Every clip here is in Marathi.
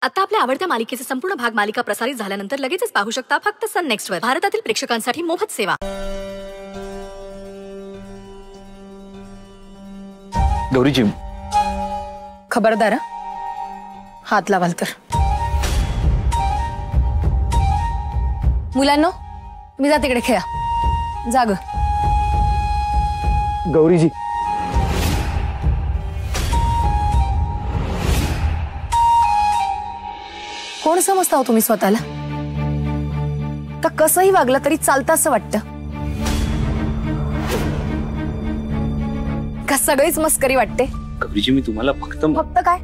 आता आपल्या आवडत्या मालिकेचे संपूर्ण भाग मालिका प्रसारित झाल्यानंतर लगेचच पाहू शकता फक्त सन नेक्स्ट वर. भारतातील प्रेक्षकांसाठी मोफत सेवा. गौरीजी, खबरदार हात लावाल तर. मुलांनो, मी जा तिकडे खेळा. जाग. गौरीजी, कोण समजता हो तुम्ही स्वतःला? का कसंही वागलं तरी चालतं असं वाटतं? का सगळीच मस्करी वाटते? गौरीजी, मी तुम्हाला फक्त काय?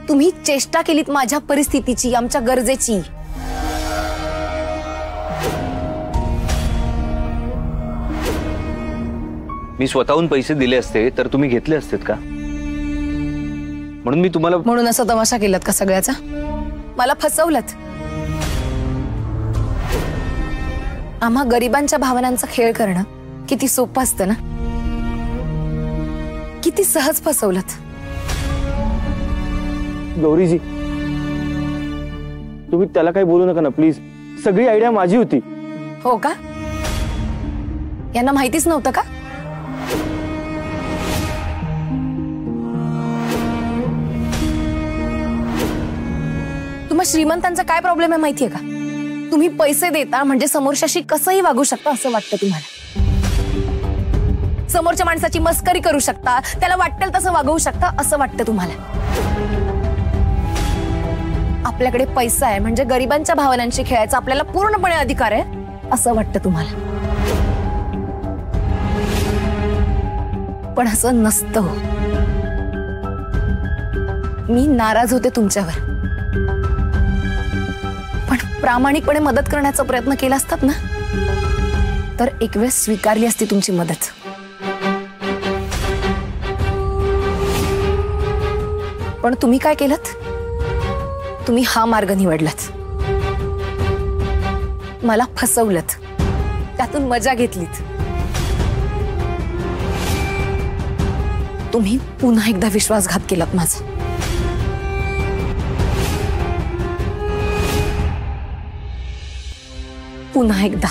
तुम्ही चेष्टा केलीत माझ्या परिस्थितीची, आमच्या गरजेची. मी स्वतःहून पैसे दिले असते तर तुम्ही घेतले असतेत का? म्हणून मी तुम्हाला म्हणून असं तमाशा केलात का सगळ्याचा? मला फसवलत. आम्हा गरिबांच्या भावनांचा खेळ करणं किती सोपं असतं ना. किती सहज फसवलत. गौरीजी, तुम्ही त्याला काही बोलू नका ना प्लीज. सगळी आयडिया माझी होती. हो का? यांना माहितीच नव्हतं का? तुम्हा श्रीमंतांचा काय प्रॉब्लेम आहे माहितीये का? तुम्ही पैसे देता म्हणजे समोरच्याशी कसंही वागू शकता असं वाटतं तुम्हाला. समोरच्या माणसाची मस्करी करू शकता, त्याला वाटेल तसं वागवू शकता असं वाटतं तुम्हाला. आपल्याकडे पैसा आहे म्हणजे गरिबांच्या भावनांशी खेळायचा आपल्याला पूर्णपणे अधिकार आहे असं वाटतं तुम्हाला. पण असं नसतं. मी नाराज होते तुमच्यावर, पण प्रामाणिकपणे मदत करण्याचा प्रयत्न केला असतात ना तर एक वेळ स्वीकारली असती तुमची मदत. पण तुम्ही काय केलत? तुम्ही हा मार्ग निवडलात. मला फसवलत, त्यातून मजा घेतलीत. तुम्ही पुन्हा एकदा विश्वासघात केलात माझा. पुन्हा एकदा.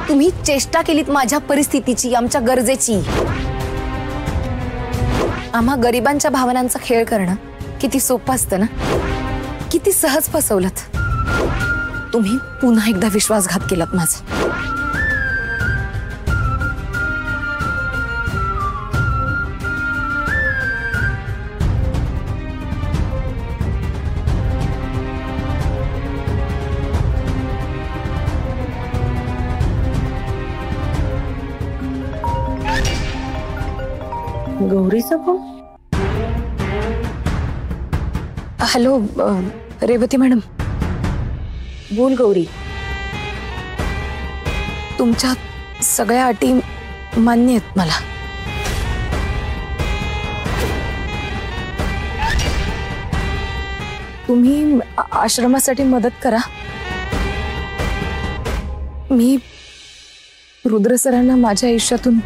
तुम्ही चेष्टा केलीत माझ्या परिस्थितीची, आमच्या गरजेची. आम्हा गरिबांच्या भावनांचा खेळ करणं किती सोपं असतं ना. किती सहज फसवलत. तुम्ही पुन्हा एकदा विश्वासघात केलात माझा. गौरीचा फोन. Hello Revati madam. बोल गौरी. तुमच्या सगळ्या अटी मान्य आहेत मला. तुम्ही आश्रमासाठी मदत करा. मी रुद्र सरांना माझ्या आयुष्यातून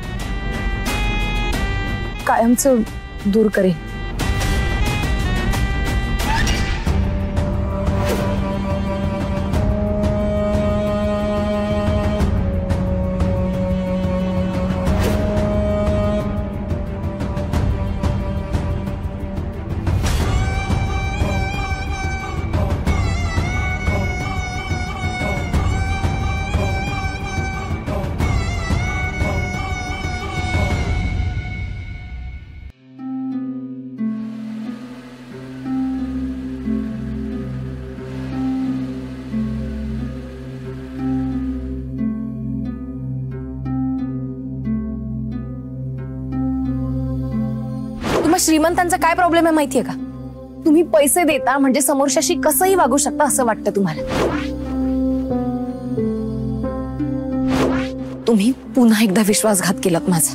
कायमचं दूर करेन. मग श्रीमंतांचा काय प्रॉब्लेम आहे माहितीये का? तुम्ही पैसे देता म्हणजे समोरच्याशी कसंही वागू शकता असं वाटतं तुम्हाला. तुम्ही पुन्हा एकदा विश्वासघात केलात माझा.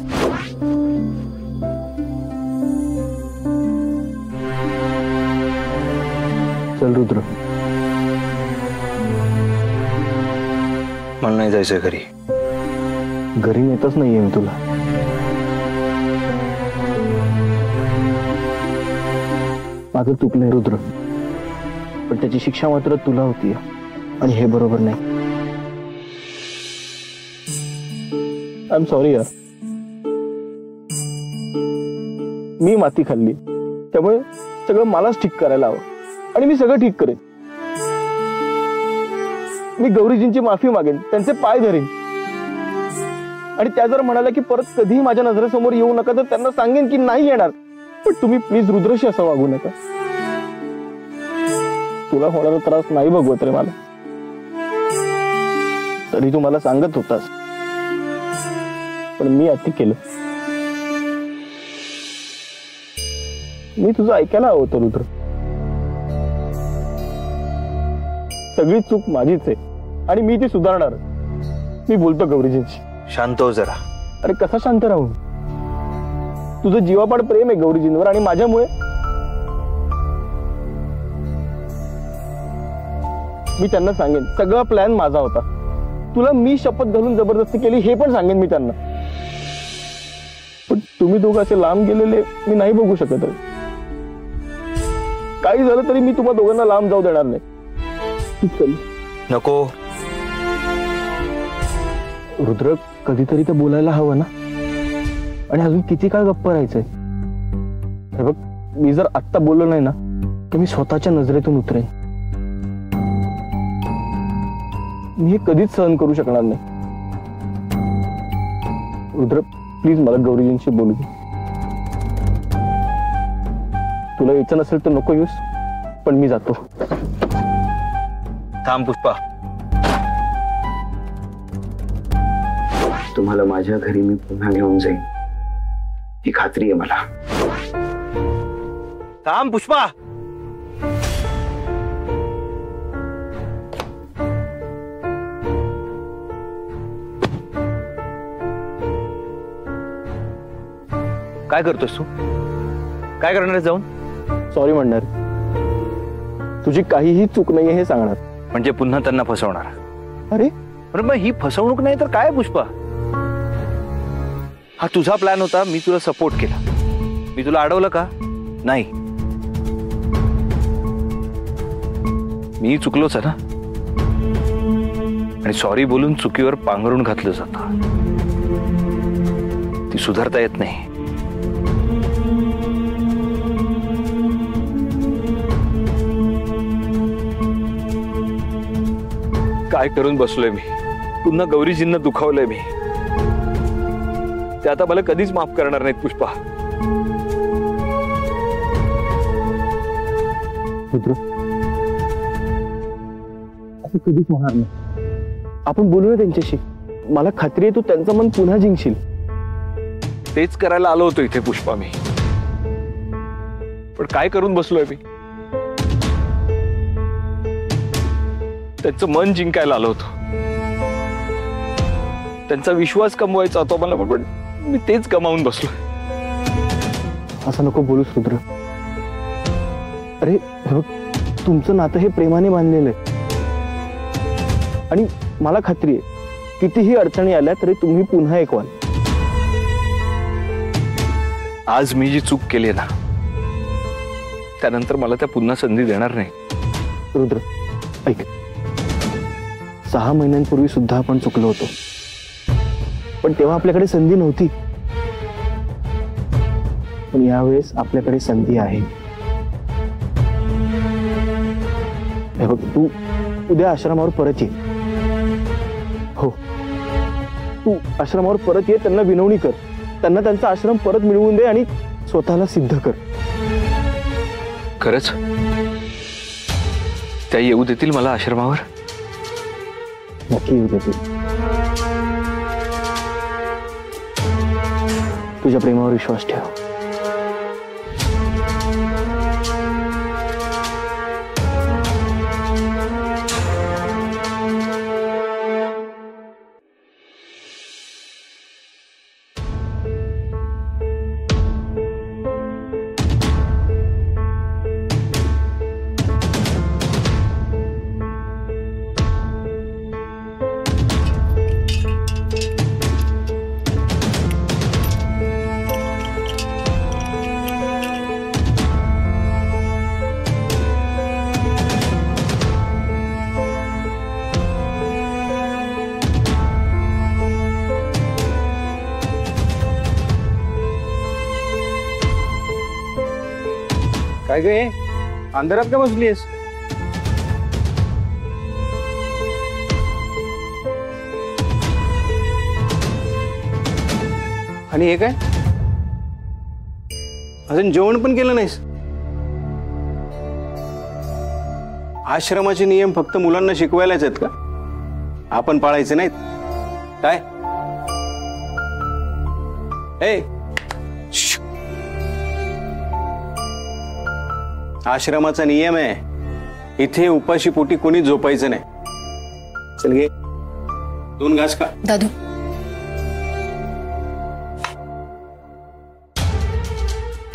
चल रुद्र, मला नाही जायचंय घरी. घरी नेतच नाहीये मी तुला. माझं चुकलंय रुद्र, पण त्याची शिक्षा मात्र तुला होती आणि हे बरोबर नाही. आय एम सॉरी यार. मी माती खाल्ली, त्यामुळे सगळं मलाच ठीक करायला हवं आणि मी सगळं ठीक करेन. मी गौरीजींची माफी मागेन, त्यांचे पाय धरेन आणि त्या जर म्हणाल्या की परत कधीही माझ्या नजरेसमोर येऊ नका तर त्यांना सांगेन की नाही येणार. पण तुम्ही प्लीज रुद्रशी असं वागू नका. तुला होणारा त्रास नाही बघवत रे मला. तरी तू मला सांगत होतास, पण मी अति केलं. मी तुझं ऐकायला हवं होतं रुद्र. सगळी चूक माझीच आहे आणि मी ती सुधारणार. मी बोलतो गौरीजींशी. शांत हो जरा. अरे कसा शांत राहू? तुझं जीवापाड प्रेम आहे गौरीजींवर आणि माझ्यामुळे मी त्यांना सांगेन सगळा प्लॅन माझा होता. तुला मी शपथ घालून जबरदस्ती केली हे पण सांगेन मी त्यांना. पण तुम्ही दोघं असे लांब गेलेले मी नाही बघू शकत. काही झालं तरी मी तुम्हा दोघांना लांब जाऊ देणार नाही. चल. नको रुद्र, कधीतरी तर बोलायला हवं ना. आणि अजून किती काळ गप्प राहायचंय? हे बघ, मी जर आत्ता बोललो नाही ना तर मी स्वतःच्या नजरेतून उतरेन. मी हे कधीच सहन करू शकणार नाही. रुद्र प्लीज मला गौरीजींशी बोलू दे. तुला यायचं नसेल तर नको येऊस, पण मी जातो. थांब पुष्पा. तुम्हाला माझ्या घरी मी पुन्हा घेऊन जाईन ही खात्री आहे मला. थांब पुष्पा. काय करतोस तू? काय करणार आहे जाऊन? सॉरी म्हणणार. तुझी काहीही चूक नाहीये हे सांगणार. म्हणजे पुन्हा त्यांना फसवणार? अरे मग ही फसवणूक नाही तर काय पुष्पा? हा तुझा प्लॅन होता, मी तुला सपोर्ट केला. मी तुला अडवलं का? नाही. मी चुकलोच आहे ना. आणि सॉरी बोलून चुकीवर पांघरून घातलं जातं. ती सुधारता येत नाही. काय करून बसलोय मी? पुन्हा गौरीजींना दुखावलंय मी. ते आता मला कधीच माफ करणार नाहीत पुष्पा. रुद्र, असं कधीच होणार नाही. आपण बोलूया त्यांच्याशी. मला खात्री आहे तू त्यांचं मन पुन्हा जिंकशील. तेच करायला आलो होतो इथे पुष्पा मी. पण काय करून बसलोय मी? त्यांचं मन जिंकायला आलो होतो. त्यांचा विश्वास कमवायचा होता मला, पण मी तेच गमावून बसलोय. असं नको बोलूस रुद्र. अरे तुमचं नातं हे प्रेमाने बांधलेलं आहे आणि मला खात्री आहे कितीही अडचणी आल्या तरी तुम्ही पुन्हा एक व्हाल. आज मी जी चूक केली ना त्यानंतर मला त्या पुन्हा संधी देणार नाही. रुद्र ऐक, 6 महिन्यांपूर्वी सुद्धा आपण चुकलो होतो, पण तेव्हा आपल्याकडे संधी नव्हती. पण यावेळेस आपल्याकडे संधी आहे. हे बघ, तू उद्या आश्रमावर परत ये. हो, तू आश्रमावर परत ये. त्यांना विनवणी कर. त्यांना त्यांचा आश्रम परत मिळवून दे आणि स्वतःला सिद्ध कर. खरंच त्या येऊ देतील मला आश्रमावर? नक्की येऊ देतील. तुझ्या प्रेमावर विश्वास ठेव. काय गे अंधारात का बसलीस? आणि हे काय अजून जेवण पण केलं नाहीस? आश्रमाचे नियम फक्त मुलांना शिकवायलाच आहेत का? आपण पाळायचे नाहीत काय? ए श्श. आश्रमाचा नियम आहे, इथे उपाशी पोटी कोणी झोपायचं नाही. चल घे 2 घास खा. दादू,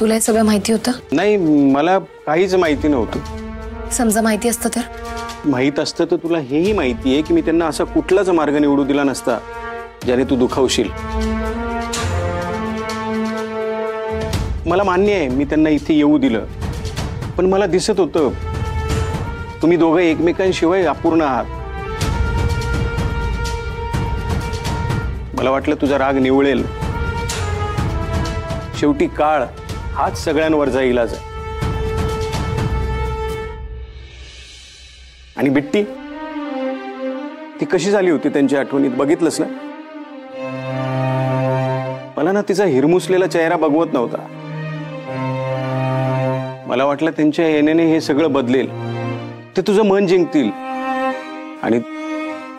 तुला हे सगळं माहिती होतं? नाही, मला काहीच माहिती नव्हतं. समजा माहिती असतं तर? माहित असतं तर तुला हेही माहिती आहे की मी त्यांना असा कुठलाच मार्ग निवडू दिला नसता ज्याने तू दुखावशील. मला मान्य आहे मी त्यांना इथे येऊ दिलं, पण मला दिसत होतं तुम्ही दोघं एकमेकांशिवाय अपूर्ण आहात. मला वाटलं तुझा राग निवळेल. शेवटी काळ हाच सगळ्यांवरचा इलाज आहे. आणि बिट्टी ती कशी झाली होती त्यांच्या आठवणीत बघितलंस ना? मला ना तिचा हिरमुसलेला चेहरा बघवत नव्हता. मला वाटलं त्यांच्या येण्याने हे सगळं बदलेल, ते तुझं मन जिंकतील आणि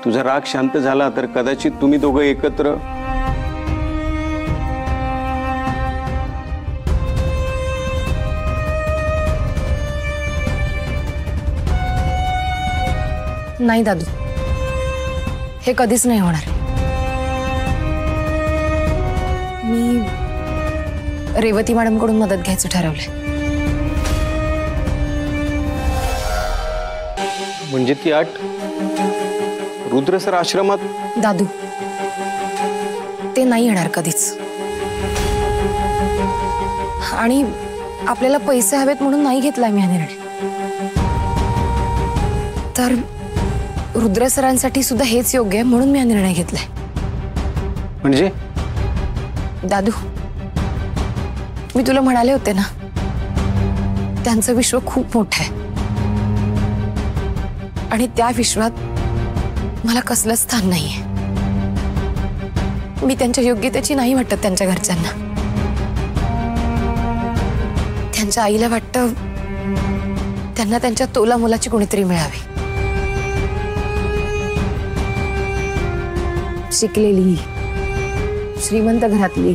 तुझा राग शांत झाला तर कदाचित तुम्ही दोघं एकत्र. नाही दादू, हे कधीच नाही होणार. मी रेवती मॅडम कडून मदत घ्यायचं ठरवलंय. म्हणजे ती अट रुद्र सर आश्रमात? दादू, ते नाही येणार कधीच. आणि आपल्याला पैसे हवेत म्हणून नाही घेतलाय मी हा निर्णय. तर रुद्र सरांसाठी सुद्धा हेच योग्य आहे म्हणून मी हा निर्णय घेतलाय. म्हणजे दादू, मी तुला म्हणाले होते ना, त्यांचं विश्व खूप मोठं आहे आणि त्या विश्वात मला कसलं स्थान नाहीये. मी त्यांच्या योग्यतेची नाही वाटत त्यांच्या घरच्यांना. त्यांच्या आईला वाटतं त्यांना त्यांच्या तोला मुलाची कोणीतरी मिळावी. शिकलेली, श्रीमंत घरातली,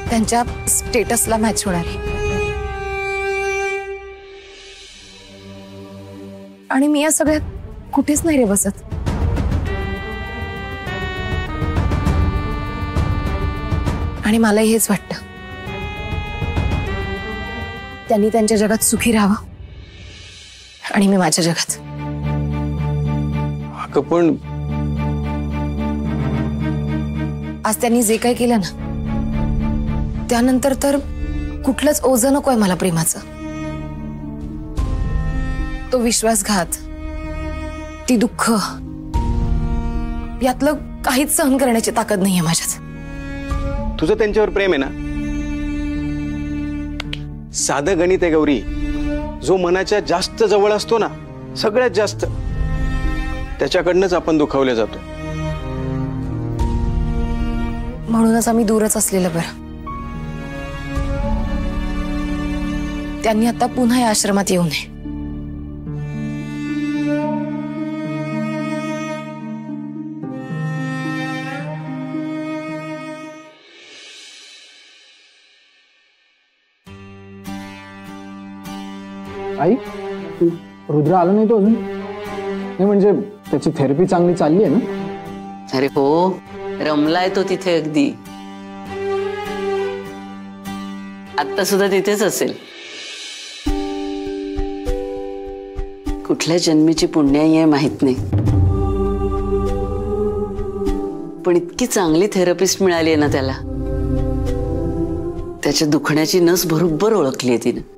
त्यांच्या स्टेटसला मॅच होणारी. आणि मी या सगळ्यात कुठेच नाही रे बसत. आणि मलाही हेच वाटतं त्यांनी त्यांच्या जगात सुखी राहावं आणि मी माझ्या जगात. अगं पण आज त्यांनी जे काही केलं ना, त्यानंतर तर कुठलंच ओझं नकोय मला प्रेमाचं. तो विश्वासघात, ती दुःख, यातलं काहीच सहन करण्याची ताकद नाहीये माझ्यात. तुझं त्यांच्यावर प्रेम आहे ना? साधं गणित आहे गौरी. जो मनाच्या जास्त जवळ असतो ना, सगळ्यात जास्त, त्याच्याकडनंच आपण दुखावले जातो. म्हणूनच आम्ही दूरच असलेलं बरं. त्यांनी आता पुन्हा या आश्रमात येऊ नये. आई, रुद्र आला नाही तो अजून? नाही म्हणजे त्याची थेरपी चांगली चालली आहे ना? अरे हो, रमलाय तो तिथे अगदी. आता सुद्धा तिथेच असेल. कुठल्या जन्मीची पुण्याई आहे माहित नाही, पण इतकी चांगली थेरपिस्ट मिळाली आहे ना त्याला. त्याच्या दुखण्याची नस बरोबर ओळखली आहे तिने.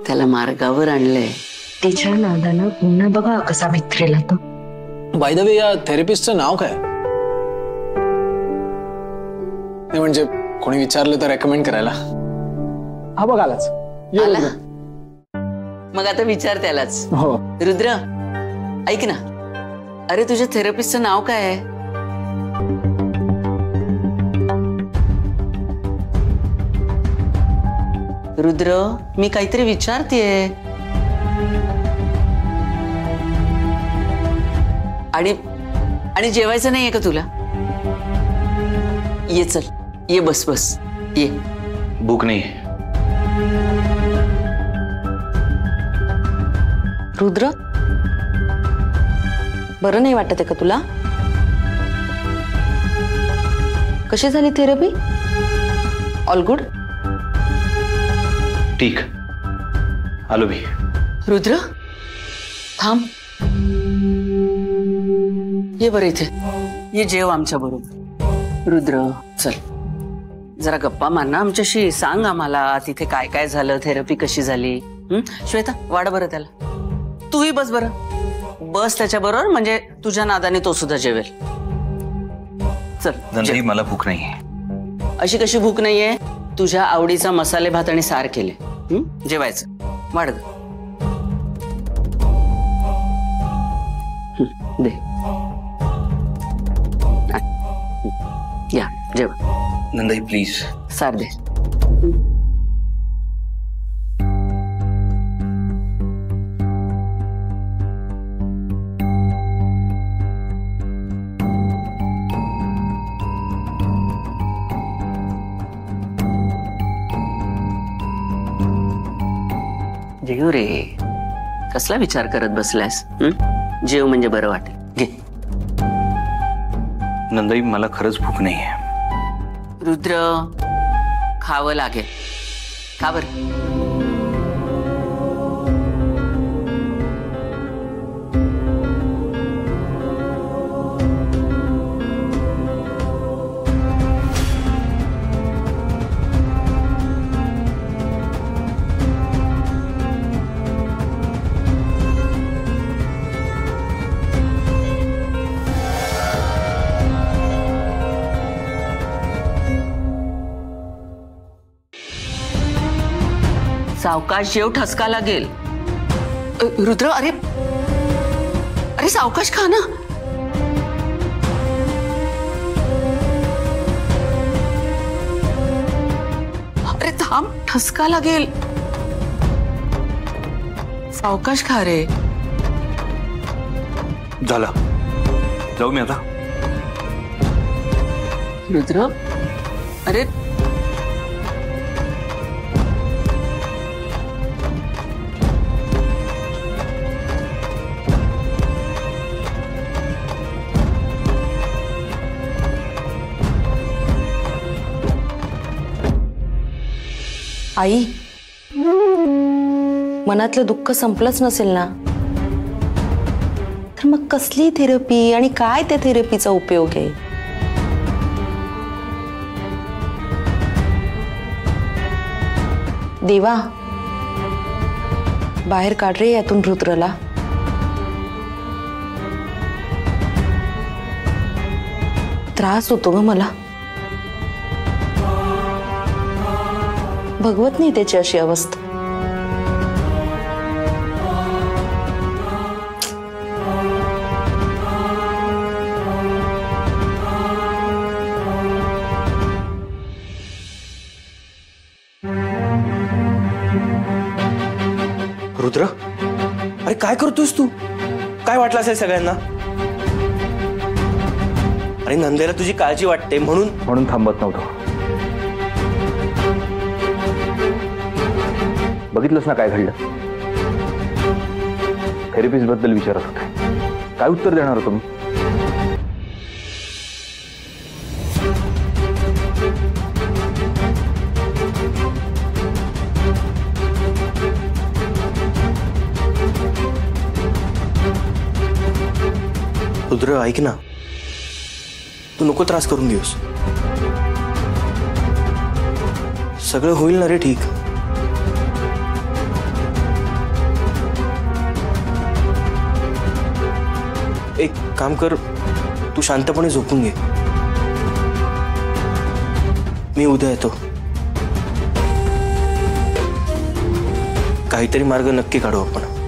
त्याला मार्गावर आणलंय. तिच्या नादानं पुन्हा बघा कसा मित्रेला तो. बाय द वे, या थेरपिस्टचं नाव काय? नाही म्हणजे कोणी विचारलं तर रेकमेंड करायला. हा बघ आलाच. ये आला? रुद्र. मग आता विचार त्यालाच. हो. रुद्र ऐक ना, अरे तुझ्या थेरपिस्टचं नाव काय आहे? रुद्र मी काहीतरी विचारतेय. आणि जेवायचं नाहीये का तुला? ये चल, ये बस बस ये. भूक नाही. रुद्र बरं नाही वाटत आहे का तुला? कशी झाली थेरपी? All good? ठीक, आलो मी. रुद्र थांब, ये बरं इथे ये, जेव आमच्या बरोबर. रुद्र चल जरा गप्पा मार ना आमच्याशी. सांग आम्हाला तिथे काय काय झालं, थेरपी कशी झाली. श्वेता वाढ बरं त्याला. तूही बस बरं, बस त्याच्या बरोबर, म्हणजे तुझ्या नादाने तो सुद्धा जेवेल. चल. नंदाई मला भूक नाहीये. अशी कशी भूक नाहीये? तुझ्या आवडीचा मसाले भात आणि सार केले. जेवायचं. वाढ दे. या जेवा. नंदाई प्लीज. सार दे. जेव रे, कसला विचार करत बसलायस? जेव म्हणजे बरं वाटेल. घे. नंदाई मला खरंच भूक नाहीये. रुद्र खावं लागेल. खा बरं. सावकाश जेव, ठसका लागेल. रुद्र अरे अरे सावकाश खा ना. अरे थांब, ठसका लागेल. सावकाश खा रे. झालं, जाऊ मी आता. रुद्र अरे आई, मनातलं दुःख संपलंच नसेल ना? तर मग कसली थेरपी आणि काय त्या थेरपीचा उपयोग आहे? देवा, बाहेर काढ रे यातून रुद्रला. त्रास होतो ग मला. भगवत नाही त्याची अशी अवस्था. रुद्र अरे काय करतोयस तू? काय वाटलं असेल सगळ्यांना? अरे नंदेला तुझी काळजी वाटते म्हणून थांबत नव्हतो. बघितलंस ना काय घडलं? थेरपिस्ट बद्दल विचारत होते. काय उत्तर देणार होतो मी? रुद्र ऐक ना, तू नको त्रास करून घेऊस. सगळं होईल ना रे ठीक. एक काम कर, तू शांतपणे झोपून घे. मी उद्या येतो. काहीतरी मार्ग नक्की काढू आपण.